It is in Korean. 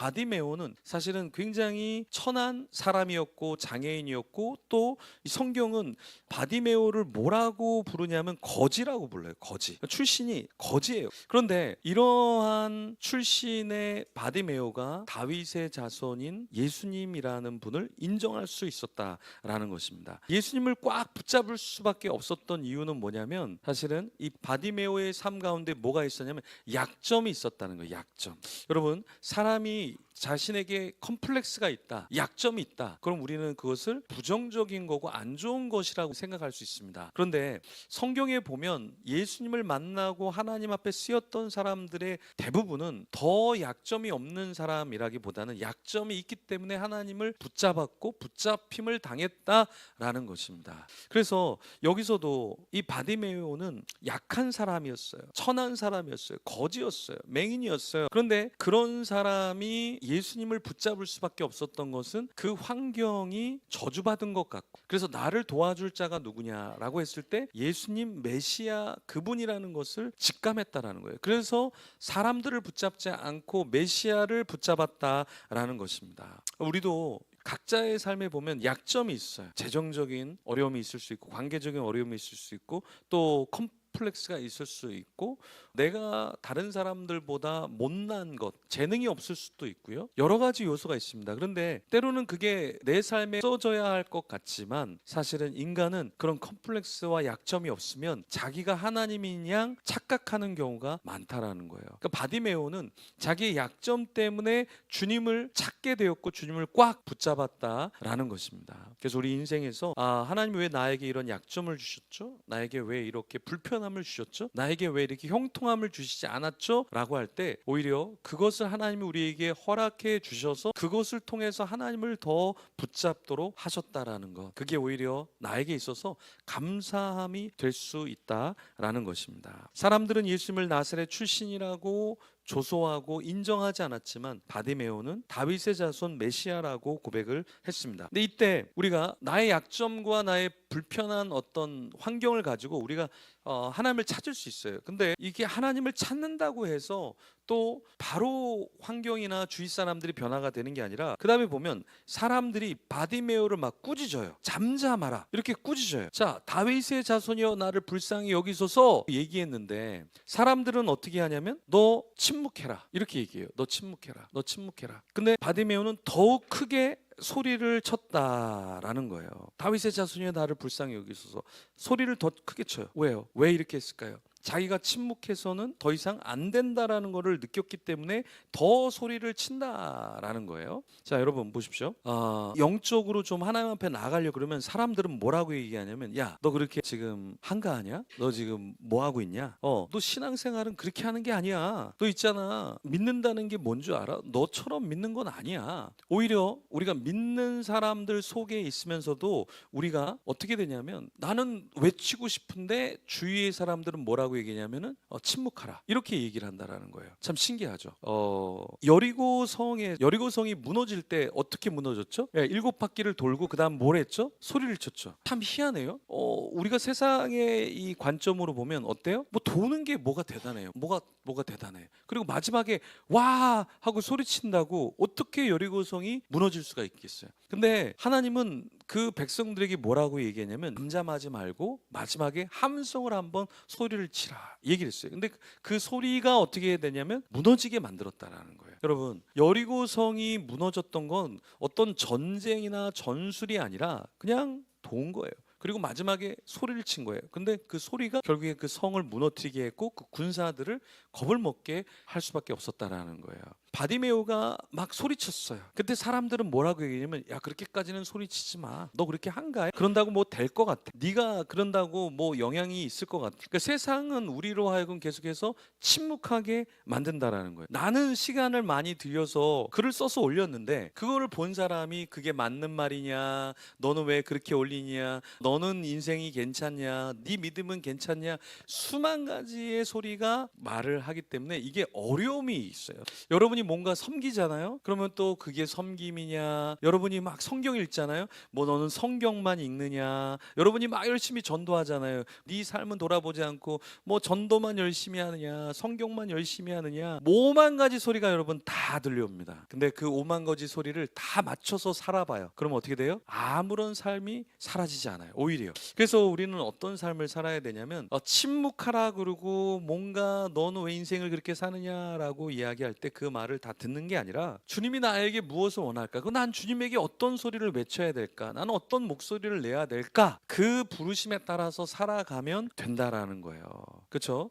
바디메오는 사실은 굉장히 천한 사람이었고 장애인이었고, 또 이 성경은 바디메오를 뭐라고 부르냐면 거지라고 불러요. 거지. 출신이 거지예요. 그런데 이러한 출신의 바디메오가 다윗의 자손인 예수님이라는 분을 인정할 수 있었다라는 것입니다. 예수님을 꽉 붙잡을 수밖에 없었던 이유는 뭐냐면, 사실은 이 바디메오의 삶 가운데 뭐가 있었냐면 약점이 있었다는 거예요. 약점. 여러분, 사람이 자신에게 컴플렉스가 있다, 약점이 있다, 그럼 우리는 그것을 부정적인 거고 안 좋은 것이라고 생각할 수 있습니다. 그런데 성경에 보면 예수님을 만나고 하나님 앞에 쓰였던 사람들의 대부분은 더 약점이 없는 사람이라기보다는 약점이 있기 때문에 하나님을 붙잡았고 붙잡힘을 당했다라는 것입니다. 그래서 여기서도 이 바디메오는 약한 사람이었어요. 천한 사람이었어요. 거지였어요. 맹인이었어요. 그런데 그런 사람이 예수님을 붙잡을 수밖에 없었던 것은 그 환경이 저주받은 것 같고, 그래서 나를 도와줄 자가 누구냐라고 했을 때 예수님 메시아 그분이라는 것을 직감했다라는 거예요. 그래서 사람들을 붙잡지 않고 메시아를 붙잡았다라는 것입니다. 우리도 각자의 삶에 보면 약점이 있어요. 재정적인 어려움이 있을 수 있고, 관계적인 어려움이 있을 수 있고, 또 컴플렉스가 있을 수 있고, 내가 다른 사람들보다 못난 것, 재능이 없을 수도 있고요. 여러 가지 요소가 있습니다. 그런데 때로는 그게 내 삶에 써져야 할 것 같지만, 사실은 인간은 그런 컴플렉스와 약점이 없으면 자기가 하나님인 양 착각하는 경우가 많다라는 거예요. 그러니까 바디메오는 자기의 약점 때문에 주님을 찾게 되었고 주님을 꽉 붙잡았다라는 것입니다. 그래서 우리 인생에서 하나님 왜 나에게 이런 약점을 주셨죠? 나에게 왜 이렇게 불편함을 주셨죠? 나에게 왜 이렇게 형통함을 주시지 않았죠? 라고 할 때 오히려 그것을 하나님이 우리에게 허락해 주셔서 그것을 통해서 하나님을 더 붙잡도록 하셨다라는 것, 그게 오히려 나에게 있어서 감사함이 될 수 있다라는 것입니다. 사람들은 예수님을 나사렛 출신이라고 조소하고 인정하지 않았지만 바디메오는 다윗의 자손 메시아라고 고백을 했습니다. 근데 이때 우리가 나의 약점과 나의 불편한 어떤 환경을 가지고 우리가 하나님을 찾을 수 있어요. 근데 이게 하나님을 찾는다고 해서 또 바로 환경이나 주위 사람들이 변화가 되는 게 아니라, 그 다음에 보면 사람들이 바디메오를 막 꾸짖어요. 잠잠하라, 이렇게 꾸짖어요. 자, 다윗의 자손이여 나를 불쌍히 여기소서 얘기했는데 사람들은 어떻게 하냐면 너 침묵해라, 이렇게 얘기해요. 너 침묵해라, 너 침묵해라. 근데 바디메오는 더욱 크게 소리를 쳤다라는 거예요. 다윗의 자손이여 나를 불쌍히 여기소서. 소리를 더 크게 쳐요. 왜요? 왜 이렇게 했을까요? 자기가 침묵해서는 더 이상 안 된다라는 것을 느꼈기 때문에 더 소리를 친다라는 거예요. 자, 여러분 보십시오. 영적으로 좀 하나님 앞에 나가려고 그러면 사람들은 뭐라고 얘기하냐면, 야, 너 그렇게 지금 한가하냐? 너 지금 뭐 하고 있냐? 너 신앙생활은 그렇게 하는 게 아니야. 너 있잖아, 믿는다는 게 뭔 줄 알아? 너처럼 믿는 건 아니야. 오히려 우리가 믿는 사람들 속에 있으면서도 우리가 어떻게 되냐면, 나는 외치고 싶은데 주위의 사람들은 뭐라고 얘기냐면은 침묵하라, 이렇게 얘기를 한다라는 거예요. 참 신기하죠. 여리고성이 무너질 때 어떻게 무너졌죠? 7바퀴를 돌고 그 다음 뭘 했죠? 소리를 쳤죠. 참 희한해요. 우리가 세상의 이 관점으로 보면 어때요? 뭐 도는 게 뭐가 대단해요? 뭐가 대단해? 그리고 마지막에 와 하고 소리친다고 어떻게 여리고성이 무너질 수가 있겠어요? 근데 하나님은 그 백성들에게 뭐라고 얘기했냐면, 잠잠하지 말고 마지막에 함성을 한번 소리를 치라 얘기를 했어요. 근데 그 소리가 어떻게 되냐면 무너지게 만들었다라는 거예요. 여러분, 여리고성이 무너졌던 건 어떤 전쟁이나 전술이 아니라 그냥 도운 거예요. 그리고 마지막에 소리를 친 거예요. 근데 그 소리가 결국에 그 성을 무너뜨리게 했고 그 군사들을 겁을 먹게 할 수밖에 없었다라는 거예요. 바디메오가 막 소리쳤어요. 그때 사람들은 뭐라고 얘기하냐면, 야, 그렇게까지는 소리치지 마. 너 그렇게 한가해? 그런다고 뭐 될 것 같아? 네가 그런다고 뭐 영향이 있을 것 같아? 그러니까 세상은 우리로 하여금 계속해서 침묵하게 만든다라는 거예요. 나는 시간을 많이 들여서 글을 써서 올렸는데 그거를 본 사람이 그게 맞는 말이냐, 너는 왜 그렇게 올리냐, 너는 인생이 괜찮냐, 네 믿음은 괜찮냐, 수만 가지의 소리가 말을 하기 때문에 이게 어려움이 있어요. 여러분이 여러분이 뭔가 섬기잖아요. 그러면 또 그게 섬김이냐? 여러분이 막 성경 읽잖아요. 뭐 너는 성경만 읽느냐? 여러분이 막 열심히 전도하잖아요. 네 삶은 돌아보지 않고 뭐 전도만 열심히 하느냐? 성경만 열심히 하느냐? 뭐 5만 가지 소리가 여러분 다 들려옵니다. 근데 그 5만 가지 소리를 다 맞춰서 살아봐요. 그럼 어떻게 돼요? 아무런 삶이 사라지지 않아요. 오히려. 그래서 우리는 어떤 삶을 살아야 되냐면 침묵하라 그러고 뭔가 너는 왜 인생을 그렇게 사느냐라고 이야기할 때 그 말을 다 듣는 게 아니라 주님이 나에게 무엇을 원할까? 난 주님에게 어떤 소리를 외쳐야 될까? 나는 어떤 목소리를 내야 될까? 그 부르심에 따라서 살아가면 된다라는 거예요. 그렇죠?